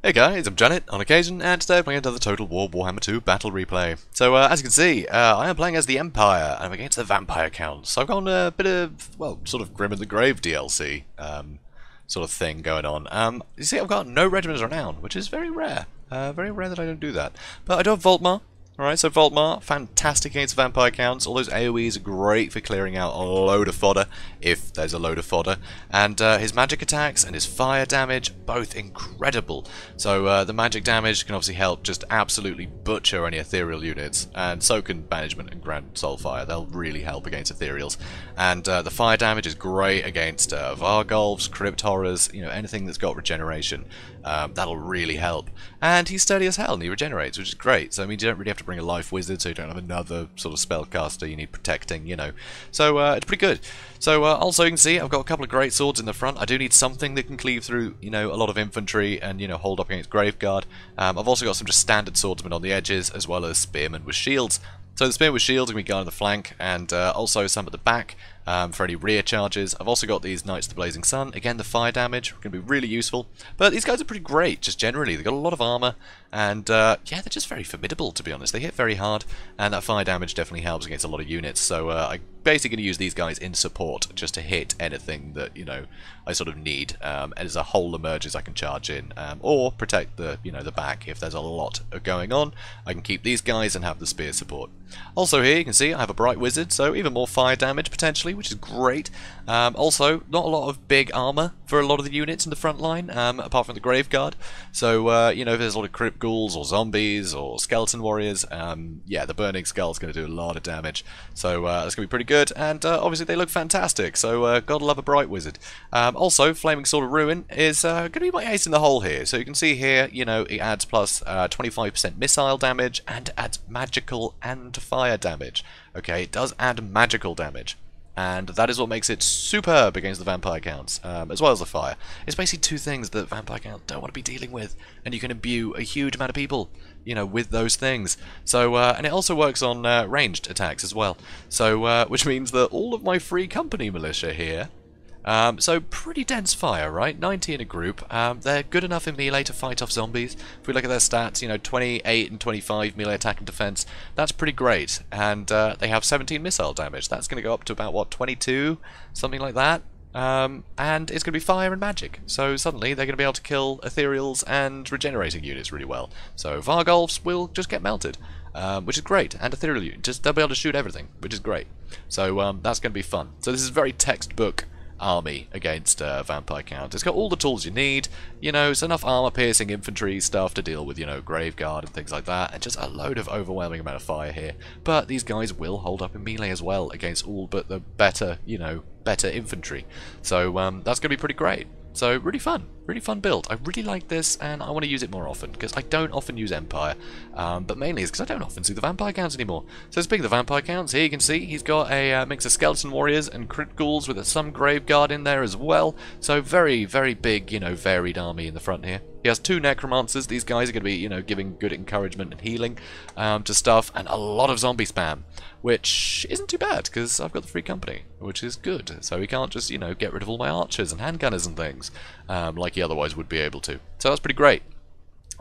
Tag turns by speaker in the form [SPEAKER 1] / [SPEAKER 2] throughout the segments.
[SPEAKER 1] Hey guys, I'm Janet on occasion, and today I'm playing another Total War Warhammer II Battle Replay. So, as you can see, I am playing as the Empire, and I'm against the Vampire Counts. So I've got a bit of, well, sort of Grim in the Grave DLC sort of thing going on. You see, I've got no Regiment of Renown, which is very rare. Very rare that I don't do that. But I do have Voltmar. Alright, so Voltmar, fantastic against Vampire Counts. All those AoEs are great for clearing out a load of fodder, if there's a load of fodder. And his magic attacks and his fire damage, both incredible. So the magic damage can obviously help just absolutely butcher any ethereal units. And so can Banishment and Grand Soulfire. They'll really help against ethereals. And the fire damage is great against Vargolfs, Crypt Horrors, you know, anything that's got regeneration. That'll really help. And he's sturdy as hell and he regenerates, which is great. So I mean, you don't really have to bring a life wizard, so you don't have another sort of spellcaster you need protecting, you know. So it's pretty good. So also you can see I've got a couple of great swords in the front. I do need something that can cleave through, you know, a lot of infantry and, you know, hold up against Graveguard. I've also got some just standard swordsmen on the edges, as well as spearmen with shields. So the spear with shields are going to be guarding the flank, and also some at the back for any rear charges. I've also got these Knights of the Blazing Sun. Again, the fire damage going to be really useful. But these guys are pretty great, just generally. They've got a lot of armor, and yeah, they're just very formidable, to be honest. They hit very hard, and that fire damage definitely helps against a lot of units. So I'm basically going to use these guys in support, just to hit anything that, you know, I sort of need. As a hole emerges, I can charge in, or protect the, you know, the back. If there's a lot going on, I can keep these guys and have the spear support. Also here you can see I have a Bright Wizard, so even more fire damage potentially, which is great. Also, not a lot of big armor for a lot of the units in the front line, apart from the Graveguard. So, you know, if there's a lot of Crypt Ghouls or Zombies or Skeleton Warriors, yeah, the Burning Skull's going to do a lot of damage. So that's going to be pretty good, and obviously they look fantastic, so gotta love a Bright Wizard. Also, Flaming Sword of Ruin is going to be my ace in the hole here. So you can see here, you know, it adds plus 25% missile damage, and adds magical and fire damage. Okay, it does add magical damage, and that is what makes it superb against the Vampire Counts, as well as the fire. It's basically two things that Vampire Counts don't want to be dealing with, and you can imbue a huge amount of people, you know, with those things. So, and it also works on ranged attacks as well. So, which means that all of my free company militia here, so pretty dense fire, right? 90 in a group. They're good enough in melee to fight off zombies. If we look at their stats, you know, 28 and 25 melee attack and defense, that's pretty great. And they have 17 missile damage. That's going to go up to about, what, 22? Something like that. And it's going to be fire and magic. So suddenly they're going to be able to kill ethereals and regenerating units really well. So Vargolfs will just get melted. Which is great, and ethereal units, they'll be able to shoot everything, which is great. So that's going to be fun. So this is very textbook army against Vampire Count. It's got all the tools you need, you know, it's enough armor piercing infantry stuff to deal with, you know, Graveguard and things like that, and just a load of overwhelming amount of fire here. But these guys will hold up in melee as well against all but the better, you know, better infantry. So that's going to be pretty great. So really fun build. I really like this, and I want to use it more often, because I don't often use Empire, but mainly it's because I don't often see the Vampire Counts anymore. So speaking of the Vampire Counts, here you can see he's got a mix of Skeleton Warriors and Crypt Ghouls with some Graveguard in there as well. So very, very big, you know, varied army in the front here. He has 2 Necromancers. These guys are going to be, you know, giving good encouragement and healing to stuff, and a lot of zombie spam, which isn't too bad, because I've got the free company, which is good. So he can't just, you know, get rid of all my archers and handgunners and things, like he otherwise would be able to. So that's pretty great.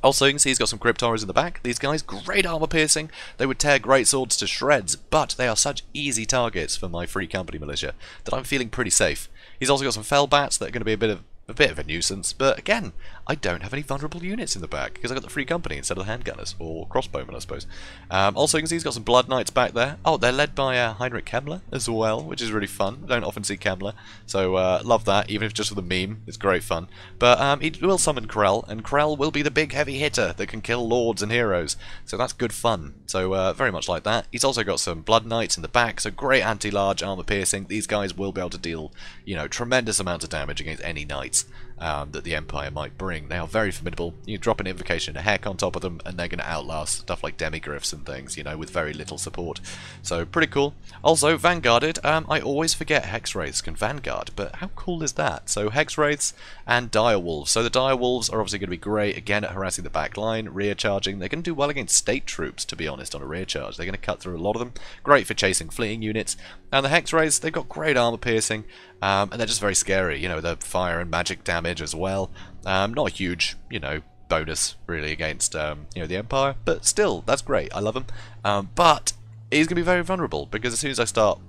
[SPEAKER 1] Also, you can see he's got some Crypt Horrors in the back. These guys, great armor piercing. They would tear great swords to shreds, but they are such easy targets for my free company militia that I'm feeling pretty safe. He's also got some Fell Bats that are going to be a bit of a nuisance, but again, I don't have any vulnerable units in the back because I got the free company instead of the handgunners, or crossbowmen, I suppose. Also, you can see he's got some Blood Knights back there. Oh, they're led by Heinrich Kemmler as well, which is really fun. I don't often see Kemmler, so love that, even if just for the meme. It's great fun. But he will summon Krell, and Krell will be the big heavy hitter that can kill lords and heroes, so that's good fun. So very much like that. He's also got some Blood Knights in the back, so great anti-large armor piercing. These guys will be able to deal, you know, tremendous amounts of damage against any knights that the Empire might bring. They are very formidable. You drop an Invocation and a Heck on top of them, and they're going to outlast stuff like Demigryphs and things, you know, with very little support. So, pretty cool. Also, Vanguarded. I always forget Hex Wraiths can Vanguard, but how cool is that? So, Hex Wraiths and Dire Wolves. So, the Dire Wolves are obviously going to be great, again, at harassing the back line, rear charging. They're going to do well against state troops, to be honest, on a rear charge. They're going to cut through a lot of them. Great for chasing fleeing units. And the Hex Wraiths, they've got great armor piercing, and they're just very scary. You know, the fire and magic damage as well. Not a huge, you know, bonus, really, against you know, the Empire. But still, that's great. I love him. But he's going to be very vulnerable, because as soon as I start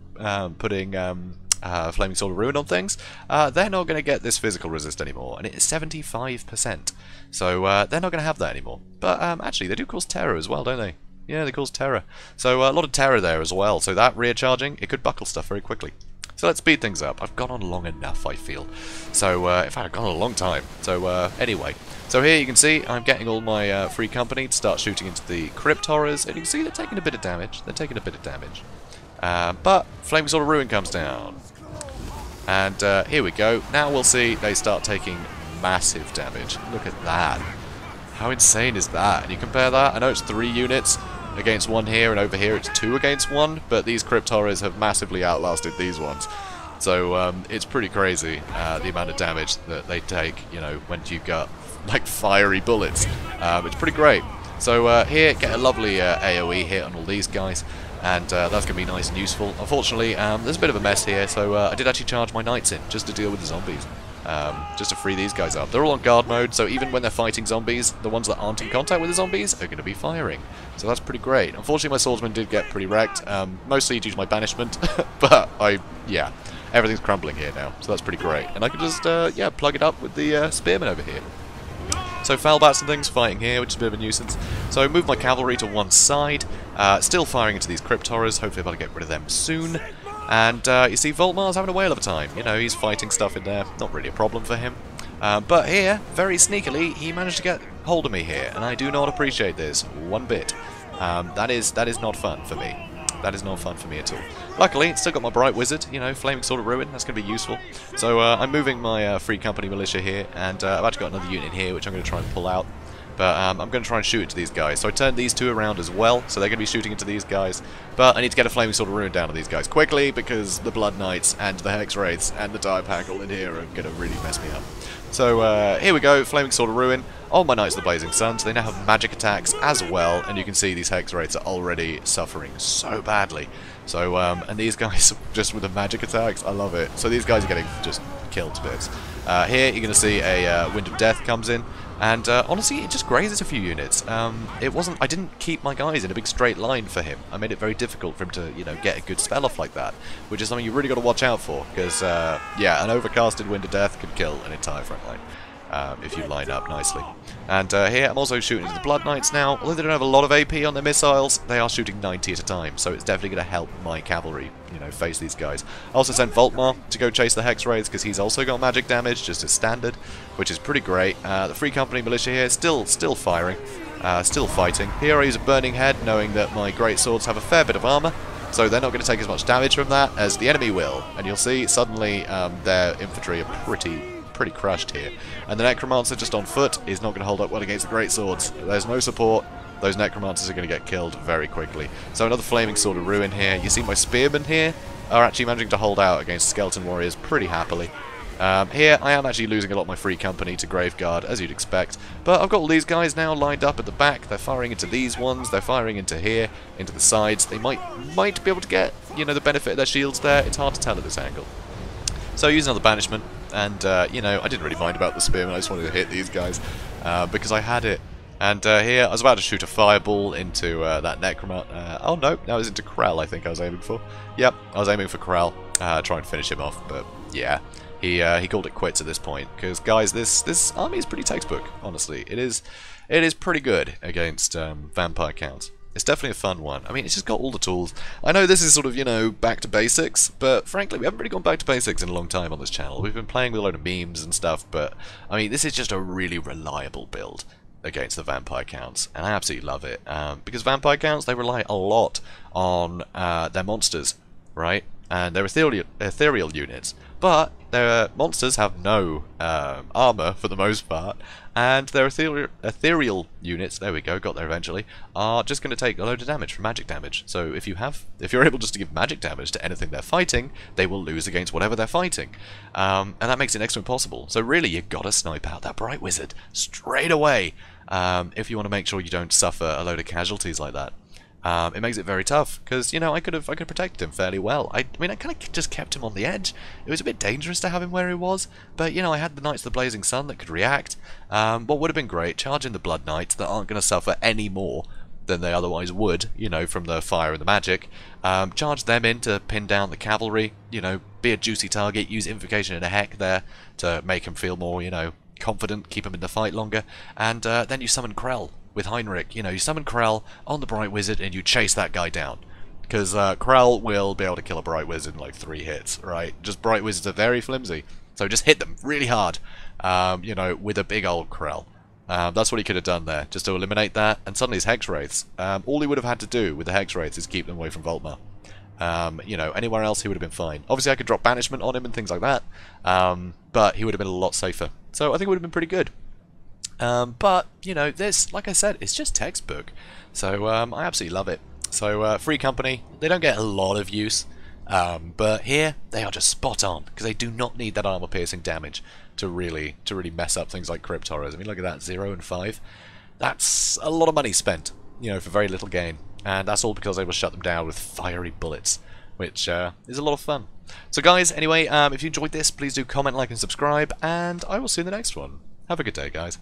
[SPEAKER 1] putting Flaming Sword of Ruin on things, they're not going to get this physical resist anymore, and it is 75%. So they're not going to have that anymore. But actually, they do cause terror as well, don't they? Yeah, they cause terror. So a lot of terror there as well. So that rear charging, it could buckle stuff very quickly. So let's speed things up. I've gone on long enough, I feel. So, in fact, I've gone on a long time. So, anyway. So here you can see I'm getting all my free company to start shooting into the Crypt Horrors. And you can see they're taking a bit of damage. They're taking a bit of damage. But Flaming Sword of Ruin comes down. And here we go. Now we'll see they start taking massive damage. Look at that. How insane is that? And you compare that. I know it's 3 units against 1 here, and over here it's 2 against 1, but these Crypt Horrors have massively outlasted these ones. So it's pretty crazy the amount of damage that they take, you know, when you've got like fiery bullets. It's pretty great. So here, get a lovely AoE hit on all these guys, and that's going to be nice and useful. Unfortunately, there's a bit of a mess here, so I did actually charge my knights in just to deal with the zombies. Just to free these guys up. They're all on guard mode, so even when they're fighting zombies, the ones that aren't in contact with the zombies are going to be firing. So that's pretty great. Unfortunately, my swordsman did get pretty wrecked, mostly due to my banishment, but yeah, everything's crumbling here now, so that's pretty great. And I can just, yeah, plug it up with the spearmen over here. So Foulbats and things fighting here, which is a bit of a nuisance. So move my cavalry to one side, still firing into these Crypt Horrors, hopefully I'll get rid of them soon. And you see Voltmar's having a whale of a time. You know, he's fighting stuff in there, not really a problem for him. But here, very sneakily, he managed to get hold of me here, and I do not appreciate this one bit. That is not fun for me. That is not fun for me at all. Luckily, still got my Bright Wizard, you know, Flaming Sword of Ruin, that's going to be useful. So I'm moving my Free Company Militia here, and I've actually got another unit here, which I'm going to try and pull out. But I'm going to try and shoot into these guys. So I turned these 2 around as well, so they're going to be shooting into these guys. But I need to get a Flaming Sword of Ruin down on these guys quickly, because the Blood Knights and the Hex Wraiths and the Dire Packle in here are going to really mess me up. So here we go, Flaming Sword of Ruin. All my Knights of the Blazing Suns, they now have magic attacks as well, and you can see these Hex Wraiths are already suffering so badly. So, and these guys, just with the magic attacks, I love it. So these guys are getting just killed to bits. Here you're going to see a Wind of Death comes in, and honestly, it just grazes a few units. I didn't keep my guys in a big straight line for him. I made it very difficult for him to, you know, get a good spell off like that, which is something you really got to watch out for, because, yeah, an overcasted Wind of Death can kill an entire front line. If you line up nicely. And here I'm also shooting into the Blood Knights now. Although they don't have a lot of AP on their missiles, they are shooting 90 at a time, so it's definitely going to help my cavalry, you know, face these guys. I also sent Voltmar to go chase the Hex Wraiths, because he's also got magic damage, just as standard, which is pretty great. The Free Company Militia here, still firing, still fighting. Here I use a Burning Head, knowing that my Great Swords have a fair bit of armor, so they're not going to take as much damage from that as the enemy will. And you'll see, suddenly, their infantry are pretty crushed here. And the Necromancer just on foot is not going to hold up well against the Great Swords. There's no support. Those Necromancers are going to get killed very quickly. So another Flaming Sword of Ruin here. You see my Spearmen here are actually managing to hold out against Skeleton Warriors pretty happily. Here I am actually losing a lot of my Free Company to Graveguard, as you'd expect. But I've got all these guys now lined up at the back. They're firing into these ones. They're firing into here, into the sides. They might be able to get, you know, the benefit of their shields there. It's hard to tell at this angle. So use another Banishment. And, you know, I didn't really mind about the Spearmen, I just wanted to hit these guys, because I had it. And here, I was about to shoot a Fireball into that Necromancer. Oh no, that was into Krell, I think I was aiming for. Yep, I was aiming for Krell, try and finish him off, but yeah, he called it quits at this point. Because, guys, this army is pretty textbook, honestly. It is pretty good against vampire counts. It's definitely a fun one. I mean, it's just got all the tools. I know this is sort of, you know, back to basics, but frankly, we haven't really gone back to basics in a long time on this channel. We've been playing with a load of memes and stuff, but, I mean, this is just a really reliable build against the vampire counts, and I absolutely love it. Because vampire counts, they rely a lot on their monsters, right? And they're ethereal units. But their monsters have no armor for the most part, and their ethereal units, there we go, got there eventually, are just going to take a load of damage from magic damage. So if you're able just to give magic damage to anything they're fighting, they will lose against whatever they're fighting, and that makes it next to impossible. So really, you got to snipe out that Bright Wizard straight away if you want to make sure you don't suffer a load of casualties like that. it makes it very tough, because, you know, I could have protected him fairly well. I mean, I kind of just kept him on the edge. It was a bit dangerous to have him where he was, but, you know, I had the Knights of the Blazing Sun that could react. What would have been great, charging the Blood Knights that aren't going to suffer any more than they otherwise would, you know, from the fire and the magic. Charge them in to pin down the cavalry, you know, be a juicy target, use Invocation and a Heck there to make him feel more, you know, confident, keep him in the fight longer, and then you summon Krell with Heinrich. You know, you summon Krell on the Bright Wizard and you chase that guy down. Because Krell will be able to kill a Bright Wizard in like 3 hits, right? Just Bright Wizards are very flimsy. So just hit them really hard, you know, with a big old Krell. That's what he could have done there, just to eliminate that. And suddenly his Hex Wraiths, all he would have had to do with the Hex Wraiths is keep them away from Voltmar. You know, anywhere else he would have been fine. Obviously I could drop Banishment on him and things like that, but he would have been a lot safer. So I think it would have been pretty good. But, you know, this, like I said, it's just textbook. So I absolutely love it. So Free Company, they don't get a lot of use, but here they are just spot on, because they do not need that armor-piercing damage to really mess up things like Crypt Horrors. I mean, look at that, 0 and 5. That's a lot of money spent, you know, for very little gain. And that's all because they will shut them down with fiery bullets, which is a lot of fun. So guys, anyway, if you enjoyed this, please do comment, like, and subscribe, and I will see you in the next one. Have a good day, guys.